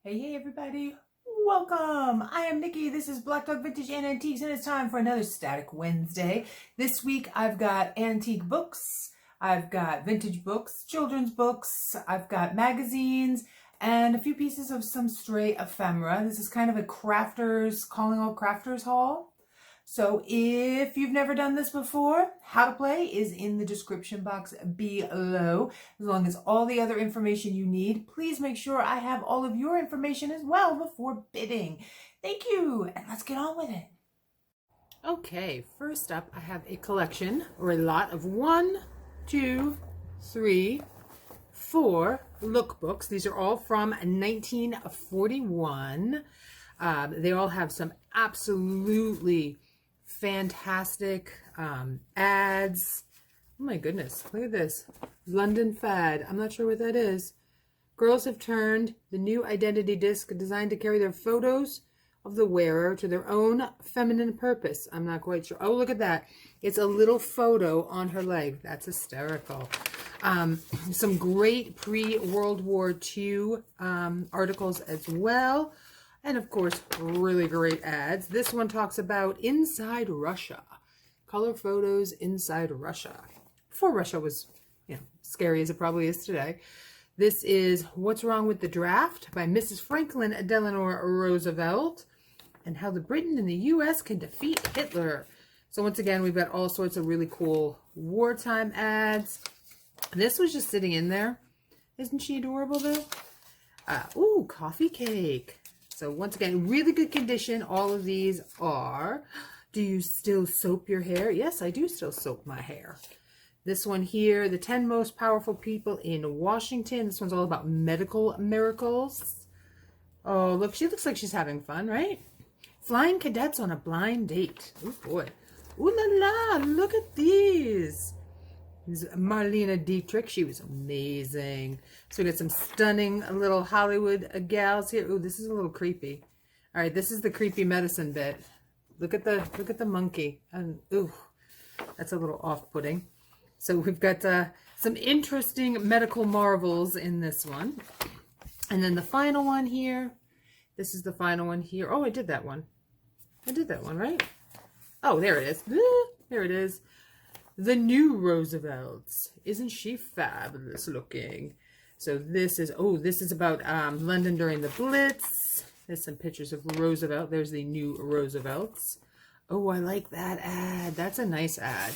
Hey everybody, welcome! I am Nikki, this is Black Dog Vintage and Antiques, and it's time for another Static Wednesday. This week I've got antique books, I've got vintage books, children's books, I've got magazines, and a few pieces of some stray ephemera. This is kind of a crafters, calling all crafters haul. So if you've never done this before, how to play is in the description box below. As long as all the other information you need, please make sure I have all of your information as well before bidding. Thank you, and let's get on with it. Okay, first up I have a collection or a lot of 1, 2, 3, 4 lookbooks. These are all from 1941. They all have some absolutely fantastic ads. Oh my goodness, look at this. London Fad. I'm not sure what that is. Girls have turned the new identity disc designed to carry their photos of the wearer to their own feminine purpose. I'm not quite sure. Oh, look at that. It's a little photo on her leg. That's hysterical. Some great pre-World War II articles as well. And of course, really great ads. This one talks about inside Russia. Color photos inside Russia. Before Russia was, scary as it probably is today. This is What's Wrong with the Draft by Mrs. Franklin Delano Roosevelt, and how the Britain and the U.S. can defeat Hitler. So once again, we've got all sorts of really cool wartime ads. This was just sitting in there. Isn't she adorable though? Ooh, coffee cake. So once again, really good condition. All of these are. Do you still soap your hair? Yes, I do still soap my hair. This one here, the 10 most powerful people in Washington. This one's all about medical miracles. Oh, look, she looks like she's having fun, right? Flying cadets on a blind date. Oh boy. Ooh la la, look at these. This is Marlene Dietrich. She was amazing. So we got some stunning little Hollywood gals here. Ooh, this is a little creepy. All right, this is the creepy medicine bit. Look at the monkey. And ooh, that's a little off-putting. So we've got some interesting medical marvels in this one. And then the final one here. This is the final one here. Oh, I did that one. I did that one, right? Oh, there it is. There it is. The new Roosevelts. Isn't she fabulous looking? So this is, this is about London during the Blitz. There's some pictures of Roosevelt. There's the new Roosevelts. Oh, I like that ad. That's a nice ad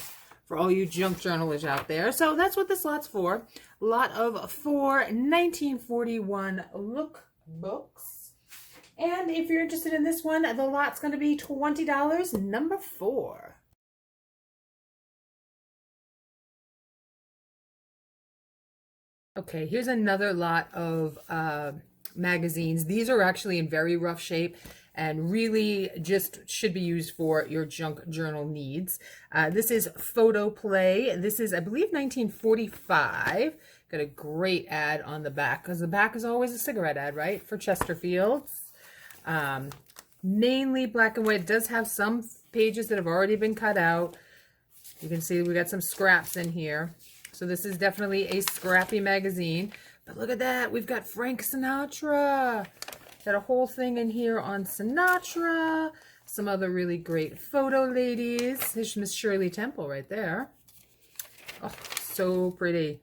for all you junk journalists out there. So that's what this lot's for. A lot of 4 1941 lookbooks. And if you're interested in this one, the lot's going to be $20, number 4. Okay, here's another lot of magazines. These are actually in very rough shape and really just should be used for your junk journal needs. This is Photo Play. This is, I believe, 1945. Got a great ad on the back, because the back is always a cigarette ad, right? For Chesterfields. Mainly black and white. It does have some pages that have already been cut out. You can see we got some scraps in here. So this is definitely a scrappy magazine. But look at that. We've got Frank Sinatra. Got a whole thing in here on Sinatra. Some other really great photo ladies. There's Miss Shirley Temple right there. Oh, so pretty.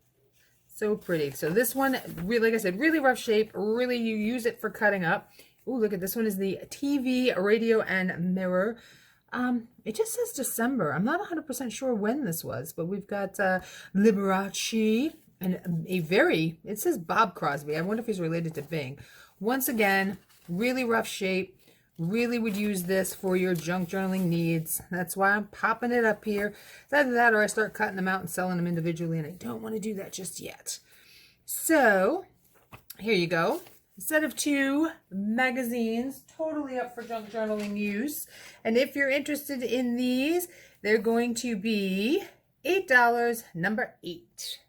So pretty. So this one, really, like I said, really rough shape. Really, you use it for cutting up. Ooh, look at this one is the TV, radio, and mirror. It just says December. I'm not 100% sure when this was, but we've got Liberace and it says Bob Crosby. I wonder if he's related to Bing. Once again, really rough shape. Really would use this for your junk journaling needs. That's why I'm popping it up here. It's either that or I start cutting them out and selling them individually, and I don't want to do that just yet. So, here you go. A set of 2 magazines, totally up for junk journaling use. And if you're interested in these, they're going to be $8, number 8.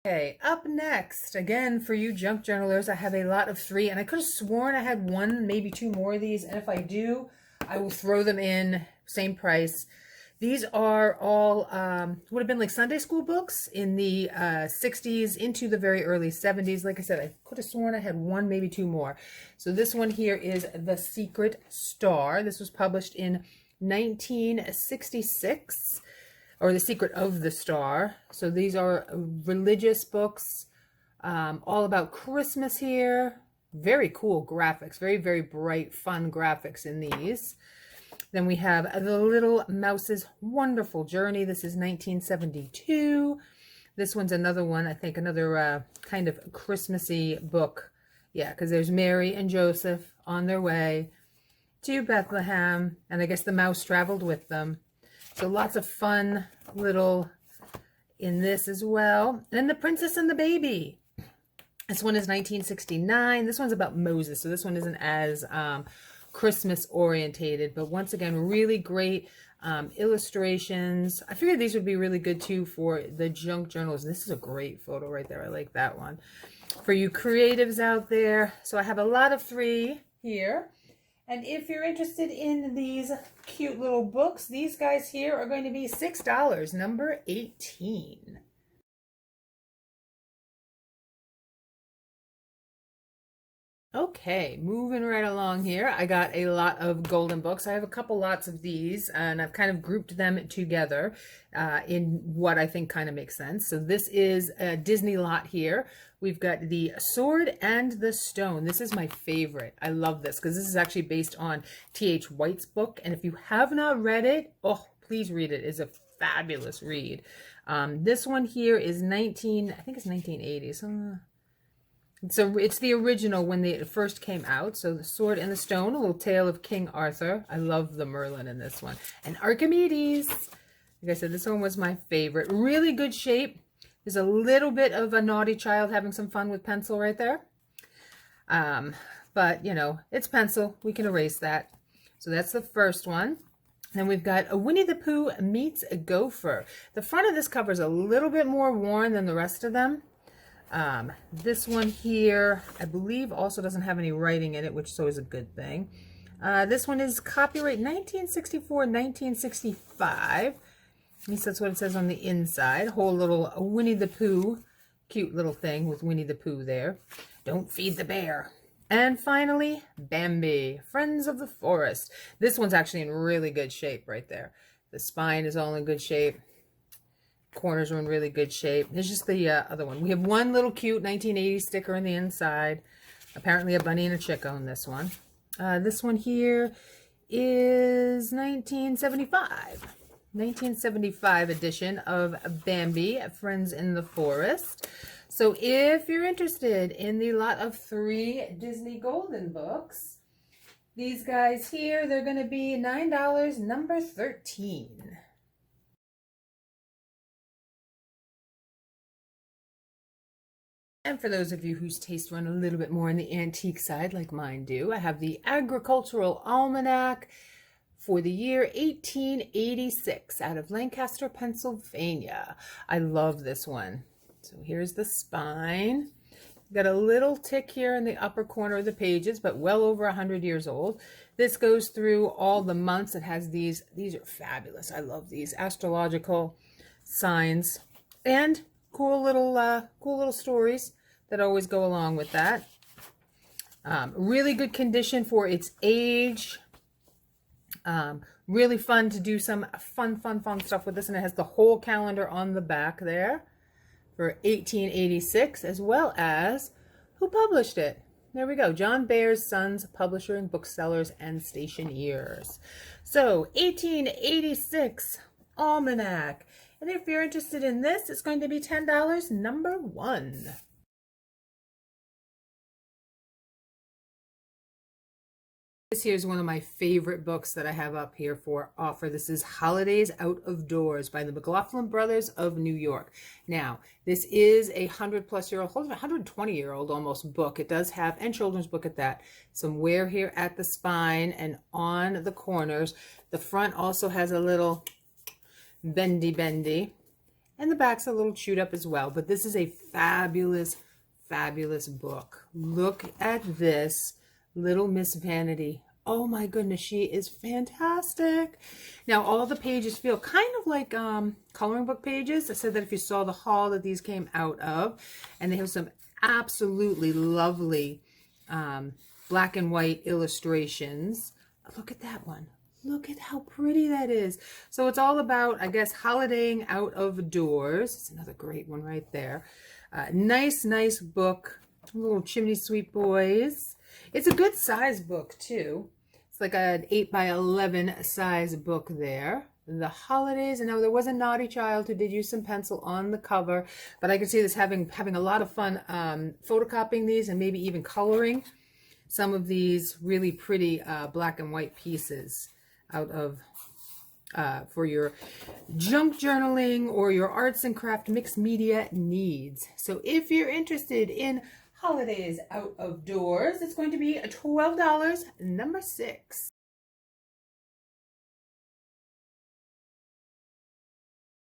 Okay, up next, again, for you junk journalers, I have a lot of 3, and I could have sworn I had 1, maybe 2 more of these, and if I do, I will throw them in, same price. These are all, would have been like Sunday school books in the 60s into the very early 70s. Like I said, I could have sworn I had one, maybe two more. So this one here is The Secret Star. This was published in 1966, or The Secret of the Star. So these are religious books, all about Christmas here. Very cool graphics, very, very bright, fun graphics in these. Then we have The Little Mouse's Wonderful Journey. This is 1972. This one's another one, I think, another kind of Christmassy book. Yeah, because there's Mary and Joseph on their way to Bethlehem, and I guess the mouse traveled with them. So lots of fun little in this as well. And The Princess and the Baby. This one is 1969. This one's about Moses, so this one isn't as Christmas orientated, but once again, really great illustrations. I figured these would be really good too for the junk journals. This is a great photo right there. I like that one. For you creatives out there. So I have a lot of 3 here. And if you're interested in these cute little books, these guys here are going to be $6, number 18. Okay, moving right along here. I got a lot of golden books. I have a couple lots of these, and I've kind of grouped them together in what I think kind of makes sense. So this is a Disney lot here. We've got The Sword and the Stone. This is my favorite. I love this because this is actually based on T.H. White's book. And if you have not read it, oh, please read it. It's a fabulous read. This one here is I think it's 1980s. So it's the original when they first came out. So The Sword and the Stone, a little tale of King Arthur. I love the Merlin in this one. And Archimedes. Like I said, this one was my favorite. Really good shape. There's a little bit of a naughty child having some fun with pencil right there. But, you know, it's pencil. We can erase that. So that's the first one. Then we've got a Winnie the Pooh Meets a Gopher. The front of this cover is a little bit more worn than the rest of them. This one here, I believe, also doesn't have any writing in it, which is always a good thing. This one is copyright 1964-1965. At least that's what it says on the inside. Whole little Winnie the Pooh, cute little thing with Winnie the Pooh there. Don't feed the bear. And finally, Bambi, Friends of the Forest. This one's actually in really good shape right there. The spine is all in good shape. Corners are in really good shape. There's just the other one. We have one little cute 1980s sticker on the inside. Apparently a bunny and a chick own this one. This one here is 1975 edition of Bambi, Friends in the Forest. So if you're interested in the lot of 3 Disney Golden books, these guys here, they're going to be $9, number 13. And for those of you whose taste run a little bit more on the antique side, like mine do, I have the Agricultural Almanac for the year 1886 out of Lancaster, Pennsylvania. I love this one. So here's the spine. Got a little tick here in the upper corner of the pages, but well over 100 years old. This goes through all the months. It has these are fabulous. I love these astrological signs and cool little stories that always go along with that. Really good condition for its age. Really fun to do some fun stuff with this, and it has the whole calendar on the back there for 1886, as well as who published it. There we go. John Bayer's Sons, publisher and booksellers and stationers. So 1886 Almanac. And if you're interested in this, it's going to be $10, number 1. This here is one of my favorite books that I have up here for offer. This is Holidays Out of Doors by the McLaughlin Brothers of New York. Now, this is a 100-plus-year-old, 120-year-old almost book. It does have, and children's book at that, some wear here at the spine and on the corners. The front also has a little bendy, and the back's a little chewed up as well. But this is a fabulous book. Look at this. Little Miss Vanity. Oh my goodness, she is fantastic. Now all the pages feel kind of like coloring book pages. I said that if you saw the haul that these came out of, and they have some absolutely lovely black and white illustrations. Look at that one. Look at how pretty that is. So it's all about, I guess, holidaying out of doors. It's another great one right there. Nice book. Little chimney sweep boys. It's a good size book too. It's like an 8x11 size book there. The holidays, and now there was a naughty child who did use some pencil on the cover, but I can see this having a lot of fun photocopying these and maybe even coloring some of these really pretty black and white pieces out of for your junk journaling or your arts and craft mixed media needs. So if you're interested in holidays out of doors, it's going to be $12, number 6.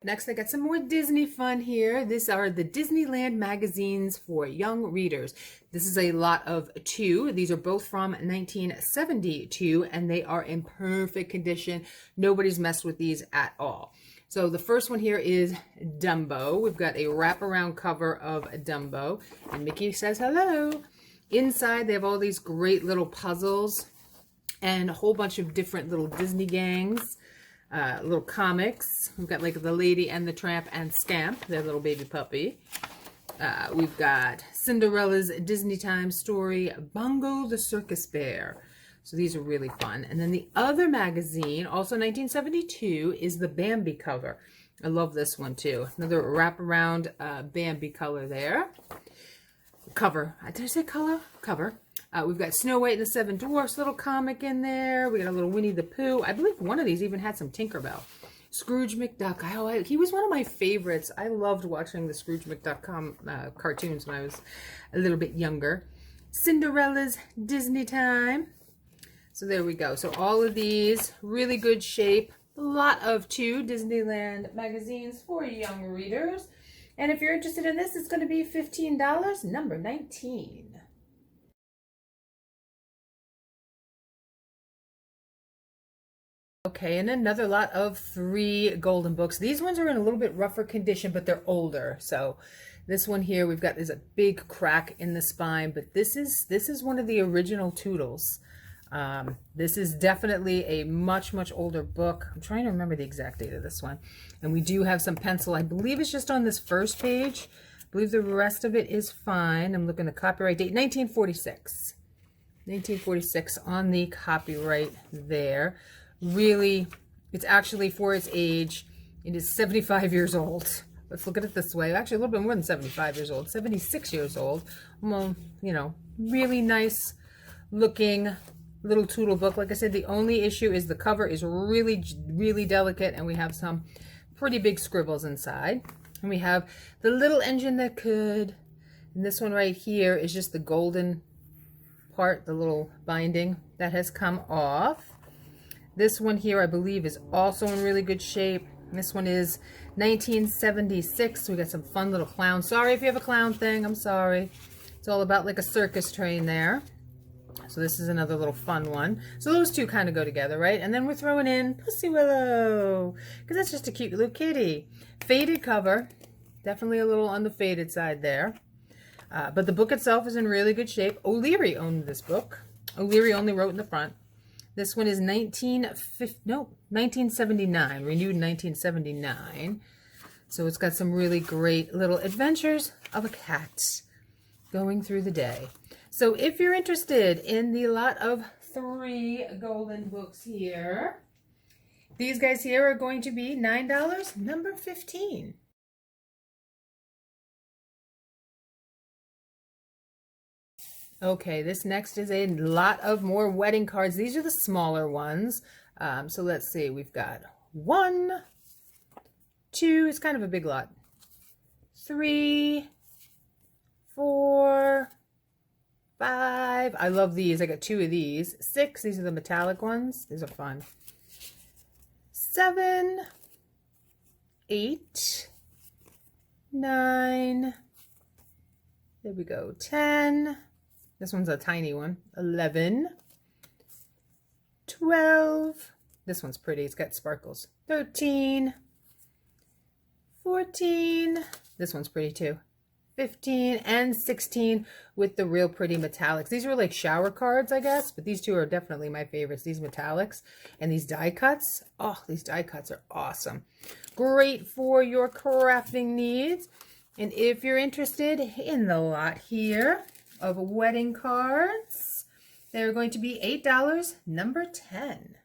Next, I got some more Disney fun here. These are the Disneyland Magazines for young readers. This is a lot of 2. These are both from 1972, and they are in perfect condition. Nobody's messed with these at all. So the first one here is Dumbo. We've got a wraparound cover of Dumbo, and Mickey says hello. Inside, they have all these great little puzzles and a whole bunch of different little Disney gangs. Little comics. We've got like the Lady and the Tramp and Scamp, their little baby puppy. We've got Cinderella's Disney Time story, Bongo the Circus Bear. So these are really fun. And then the other magazine, also 1972, is the Bambi cover. I love this one too. Another wraparound Bambi color there. Cover. Did I say color? Cover. We've got Snow White and the Seven Dwarfs little comic in there. We got a little Winnie the Pooh. I believe one of these even had some Tinkerbell. Scrooge McDuck. He was one of my favorites. I loved watching the Scrooge McDuck cartoons when I was a little bit younger. Cinderella's Disney Time. So there we go. So all of these, really good shape. A lot of 2 Disneyland magazines for young readers. And if you're interested in this, it's going to be $15, number 19. Okay, and another lot of 3 golden books. These ones are in a little bit rougher condition, but they're older. So this one here, we've got, there's a big crack in the spine, but this is one of the original Toodles. This is definitely a much older book. I'm trying to remember the exact date of this one. And we do have some pencil. I believe it's just on this first page. I believe the rest of it is fine. I'm looking at the copyright date, 1946. 1946 on the copyright there. Really, it's actually, for its age, it is 75 years old. Let's look at it this way. Actually, a little bit more than 75 years old. 76 years old. Well, you know, really nice looking little Toodle book. Like I said, the only issue is the cover is really delicate, and we have some pretty big scribbles inside. And we have the little engine that could. And this one right here is just the golden part, the little binding that has come off. This one here, I believe, is also in really good shape. This one is 1976. We got some fun little clowns. Sorry if you have a clown thing. I'm sorry. It's all about like a circus train there. So this is another little fun one. So those 2 kind of go together, right? And then we're throwing in Pussy Willow, because that's just a cute little kitty. Faded cover. Definitely a little on the faded side there. But the book itself is in really good shape. O'Leary owned this book. O'Leary only wrote in the front. This one is 1979, renewed in 1979. So it's got some really great little adventures of a cat going through the day. So if you're interested in the lot of 3 golden books here, these guys here are going to be $9, number 15. Okay, this next is a lot of more wedding cards. These are the smaller ones. So let's see, we've got 1, 2, it's kind of a big lot. 3, 4, 5. I love these. I got 2 of these. 6, these are the metallic ones. These are fun. 7, 8, 9. There we go. 10. This one's a tiny one. 11, 12. This one's pretty. It's got sparkles. 13. 14. This one's pretty too. 15 and 16 with the real pretty metallics. These were like shower cards, I guess, but these two are definitely my favorites. These metallics and these die cuts. Oh, these die cuts are awesome. Great for your crafting needs. And if you're interested in the lot here of wedding cards, they're going to be $8, number 10.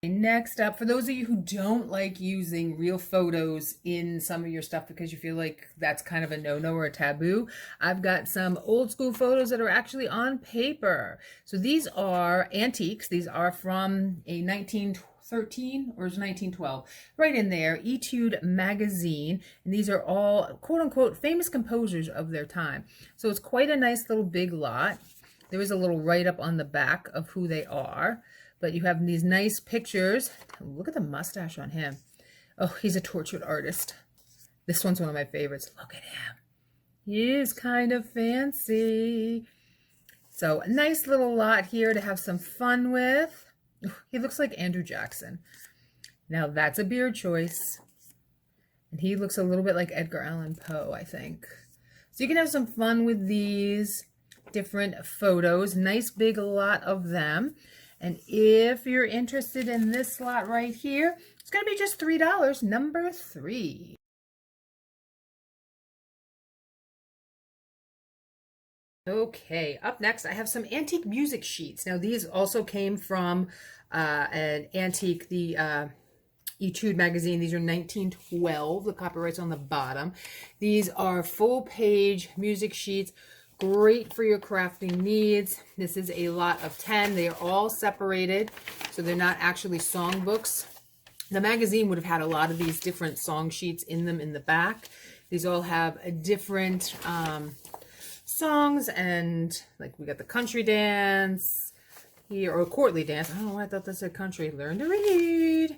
Next up, for those of you who don't like using real photos in some of your stuff because you feel like that's kind of a no-no or a taboo, I've got some old school photos that are actually on paper. So these are antiques. These are from a 1913 or 1912, right in there, Etude Magazine. And these are all quote-unquote famous composers of their time. So it's quite a nice little big lot. There is a little write-up on the back of who they are. But you have these nice pictures. Look at the mustache on him. Oh, he's a tortured artist. This one's one of my favorites. Look at him. He is kind of fancy. So a nice little lot here to have some fun with. He looks like Andrew Jackson. Now that's a beard choice. And he looks a little bit like Edgar Allan Poe, I think. So you can have some fun with these different photos. Nice big lot of them. And if you're interested in this lot right here, it's going to be just $3, number 3. Okay, up next, I have some antique music sheets. Now, these also came from an antique, the Etude Magazine. These are 1912. The copyright's on the bottom. These are full-page music sheets. Great for your crafting needs. This is a lot of 10. They are all separated, so they're not actually songbooks. The magazine would have had a lot of these different song sheets in them in the back. These all have a different songs, and like we got the country dance here, or courtly dance. I don't know why I thought that said country. Learn to read.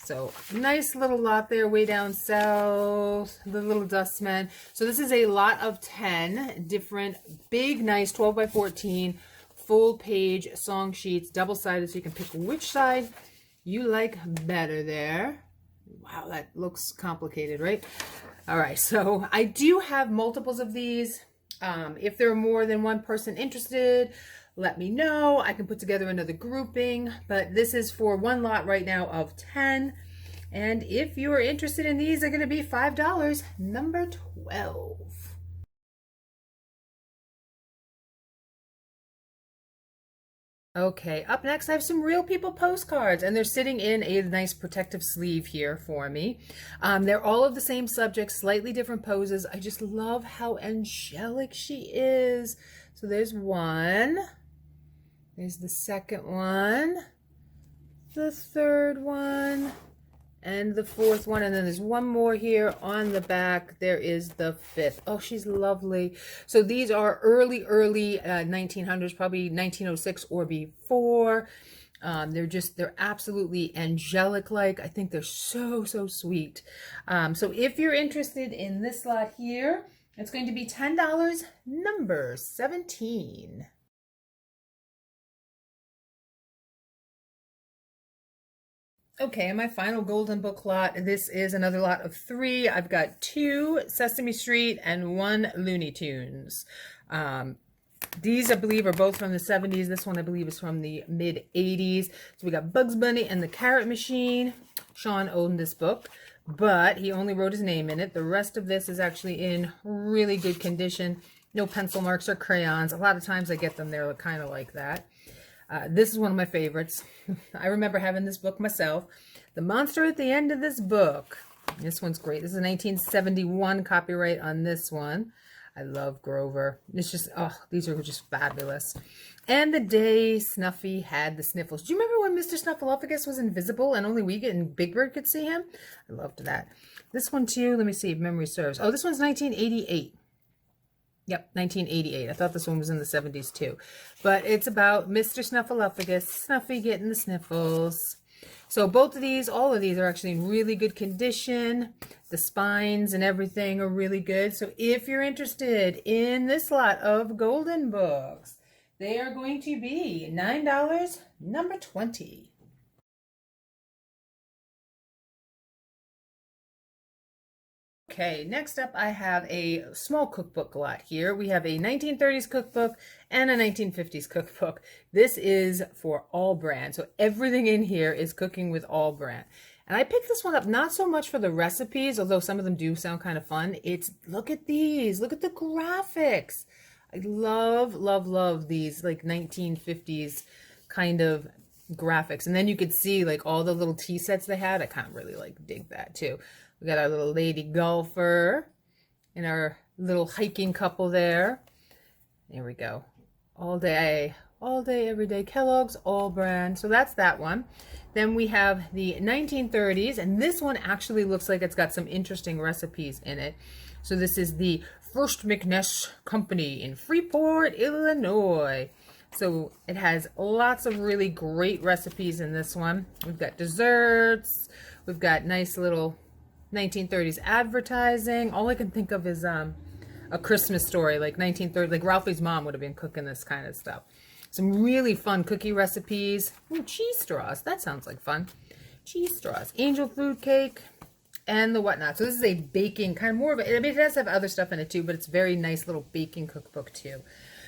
So nice little lot there way down south, the little dustman. So this is a lot of 10 different big, nice 12 by 14 full page song sheets, double-sided, so you can pick which side you like better there. Wow, that looks complicated, right? All right, so I do have multiples of these. If there are more than one person interested, let me know. I can put together another grouping, but this is for one lot right now of 10. And if you are interested in these, they're going to be $5, number 12. Okay, up next I have some Real People postcards, and they're sitting in a nice protective sleeve here for me. They're all of the same subject, slightly different poses. I just love how angelic she is. So there's one. There's the second one, the third one, and the fourth one. And then there's one more here on the back. There is the fifth. Oh, she's lovely. So these are early 1900s, probably 1906 or before. They're absolutely angelic-like. I think they're so sweet. So if you're interested in this lot here, it's going to be $10, number 17. Okay, and my final golden book lot, this is another lot of 3. I've got 2 Sesame Street and 1 Looney Tunes. These, I believe, are both from the 70s. This one, I believe, is from the mid-80s. So we got Bugs Bunny and the Carrot Machine. Sean owned this book, but he only wrote his name in it. The rest of this is actually in really good condition. No pencil marks or crayons. A lot of times I get them, they're kind of like that. This is one of my favorites. I remember having this book myself. The Monster at the End of This Book. This one's great. This is a 1971 copyright on this one. I love Grover. It's just, oh, these are just fabulous. And the day Snuffy had the sniffles. Do you remember when Mr. Snuffleupagus was invisible and only we and Big Bird could see him? I loved that. This one too, let me see if memory serves. Oh, this one's 1988. Yep, 1988. I thought this one was in the 70s too. But it's about Mr. Snuffleupagus, Snuffy getting the sniffles. So both of these, all of these are actually in really good condition. The spines and everything are really good. So if you're interested in this lot of golden books, they are going to be $9, number 20. Okay, next up I have a small cookbook lot here. We have a 1930s cookbook and a 1950s cookbook. This is for all brand. So everything in here is cooking with all brand. And I picked this one up not so much for the recipes, although some of them do sound kind of fun. It's, look at these, look at the graphics. I love, love, love these like 1950s kind of graphics. And then you could see like all the little tea sets they had. I kind of really like dig that too. We got our little lady golfer and our little hiking couple there. There we go. All day, every day. Kellogg's, all brand. So that's that one. Then we have the 1930s, and this one actually looks like it's got some interesting recipes in it. So this is the First McNess Company in Freeport, Illinois. So it has lots of really great recipes in this one. We've got desserts. We've got nice little 1930s advertising. All I can think of is A Christmas Story, like 1930, like Ralphie's mom would have been cooking this kind of stuff. Some really fun cookie recipes. Ooh, cheese straws. That sounds like fun. Cheese straws. Angel food cake and the whatnot. So this is a baking, kind of more of a, I mean, it does have other stuff in it too, but it's a very nice little baking cookbook too.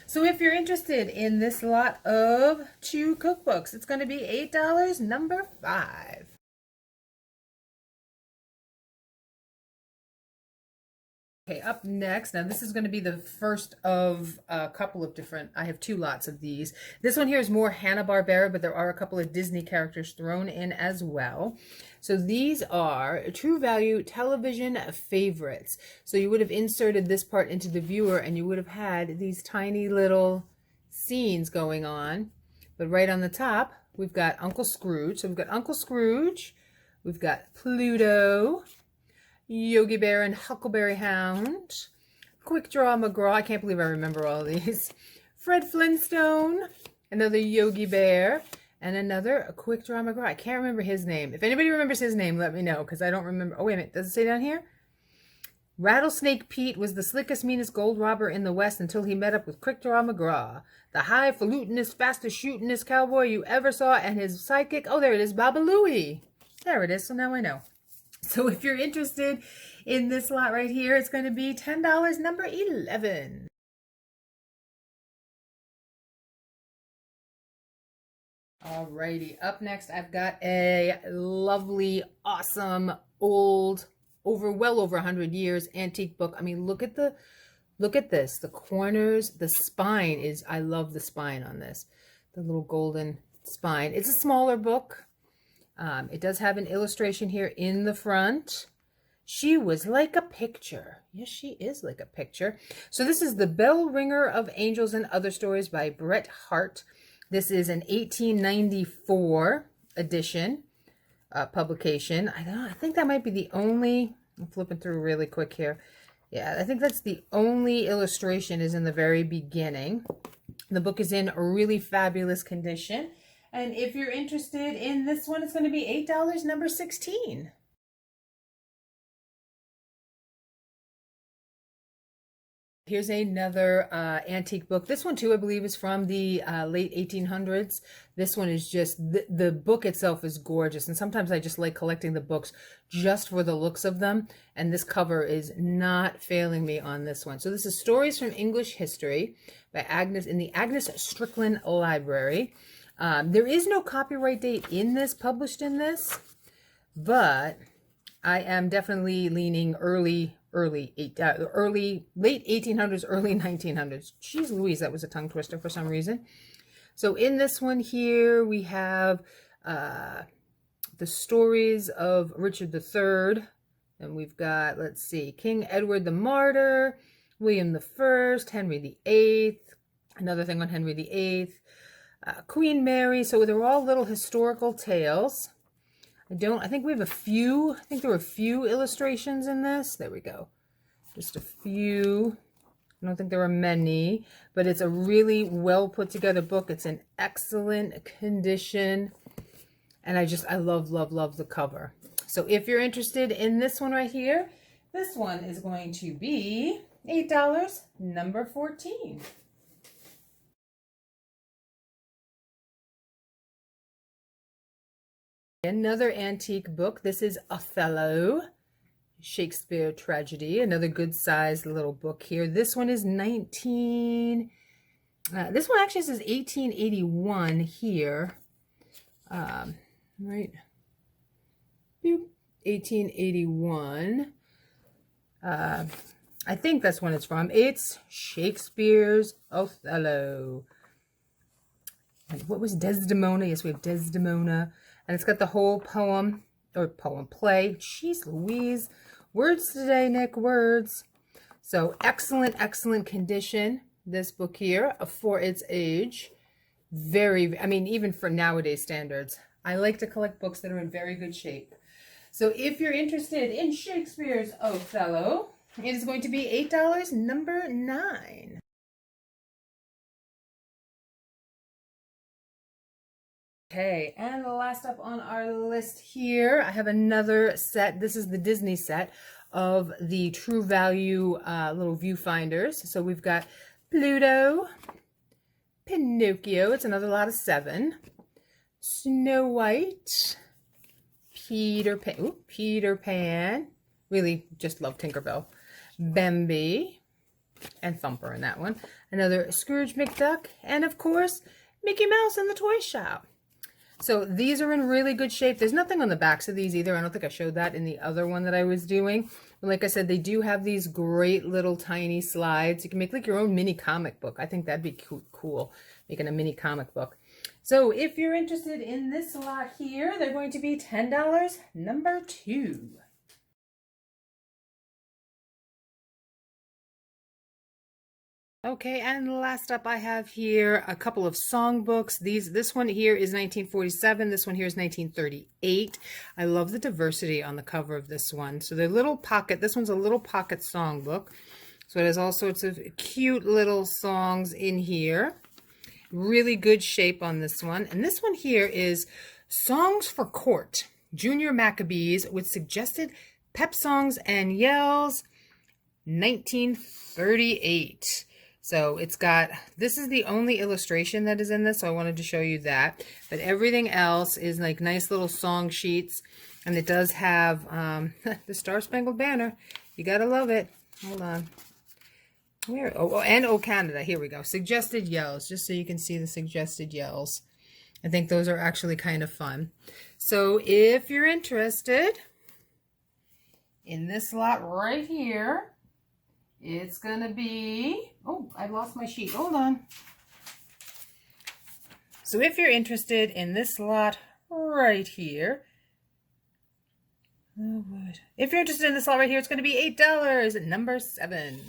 So if you're interested in this lot of 2 cookbooks, it's going to be $8, number 5. Okay, up next, now this is going to be the first of a couple of different, I have 2 lots of these. This one here is more Hanna-Barbera, but there are a couple of Disney characters thrown in as well. So these are True Value television favorites. So you would have inserted this part into the viewer and you would have had these tiny little scenes going on. But right on the top, we've got Uncle Scrooge. So we've got Uncle Scrooge, we've got Pluto, Yogi Bear and Huckleberry Hound, Quick Draw McGraw, I can't believe I remember all these, Fred Flintstone, another Yogi Bear, and another Quick Draw McGraw. I can't remember his name. If anybody remembers his name, let me know, because I don't remember. Oh, wait a minute. Does it say down here? Rattlesnake Pete was the slickest, meanest gold robber in the West until he met up with Quick Draw McGraw, the highfalutinest, fastest shootingest cowboy you ever saw, and his sidekick, oh, there it is, Baba Louie. There it is, so now I know. So if you're interested in this lot right here, it's going to be $10, number 11. Alrighty, up next I've got a lovely, awesome, old, well over 100 years antique book. I mean, look at this, the corners, the spine is, I love the spine on this, the little golden spine. It's a smaller book. It does have an illustration here in the front. She was like a picture. Yes, she is like a picture. So this is The Bell Ringer of Angels and Other Stories by Bret Hart. This is an 1894 edition publication. I think that might be the only, I'm flipping through really quick here. Yeah, I think that's the only illustration is in the very beginning. The book is in a really fabulous condition. And if you're interested in this one, it's going to be $8, number 16. Here's another antique book. This one too, I believe, is from the late 1800s. This one is just, the book itself is gorgeous. And sometimes I just like collecting the books just for the looks of them. And this cover is not failing me on this one. So this is Stories from English History by Agnes, in the Agnes Strickland Library. There is no copyright date in this, published in this, but I am definitely leaning late 1800s, early 1900s. Jeez Louise, that was a tongue twister for some reason. So in this one here, we have the stories of Richard III, and we've got, let's see, King Edward the Martyr, William I, Henry VIII, another thing on Henry VIII, Queen Mary. So they're all little historical tales. I think we have a few, I think there were a few illustrations in this. There we go. Just a few. I don't think there were many, but it's a really well put together book. It's in excellent condition. And I love, love, love the cover. So if you're interested in this one right here, this one is going to be $8, number 14. Another antique book. This is Othello, Shakespeare tragedy. Another good sized little book here. This one is this one actually says 1881 here. Right. Boop. 1881. I think that's when it's from. It's Shakespeare's Othello. And what was Desdemona? Yes, we have Desdemona. And it's got the whole poem, or play. Jeez Louise. Words today, Nick, words. So excellent, excellent condition, this book here, for its age. Very, I mean, even for nowadays standards. I like to collect books that are in very good shape. So if you're interested in Shakespeare's Othello, it is going to be $8, number 9. Okay, and the last up on our list here, I have another set. This is the Disney set of the True Value little viewfinders. So we've got Pluto, Pinocchio, it's another lot of 7, Snow White, Peter Pan, really just love Tinkerbell, Bambi, and Thumper in that one, another Scrooge McDuck, and of course, Mickey Mouse in the toy shop. So these are in really good shape. There's nothing on the backs of these either. I don't think I showed that in the other one that I was doing. But like I said, they do have these great little tiny slides. You can make like your own mini comic book. I think that'd be cool, making a mini comic book. So if you're interested in this lot here, they're going to be $10, number 2. Okay, and last up I have here a couple of songbooks. This one here is 1947. This one here is 1938. I love the diversity on the cover of this one. So they're little pocket. This one's a little pocket songbook. So it has all sorts of cute little songs in here. Really good shape on this one. And this one here is Songs for Court, Junior Maccabees with suggested pep songs and yells, 1938. So it's got, this is the only illustration that is in this, so I wanted to show you that. But everything else is like nice little song sheets. And it does have the Star Spangled Banner. You gotta love it. Hold on. Where? Oh, and Oh Canada. Here we go. Suggested yells, just so you can see the suggested yells. I think those are actually kind of fun. So if you're interested in this lot right here, it's going to be, oh, I lost my sheet. Hold on. So if you're interested in this lot right here, oh, what? If you're interested in this lot right here, it's going to be $8, number 7.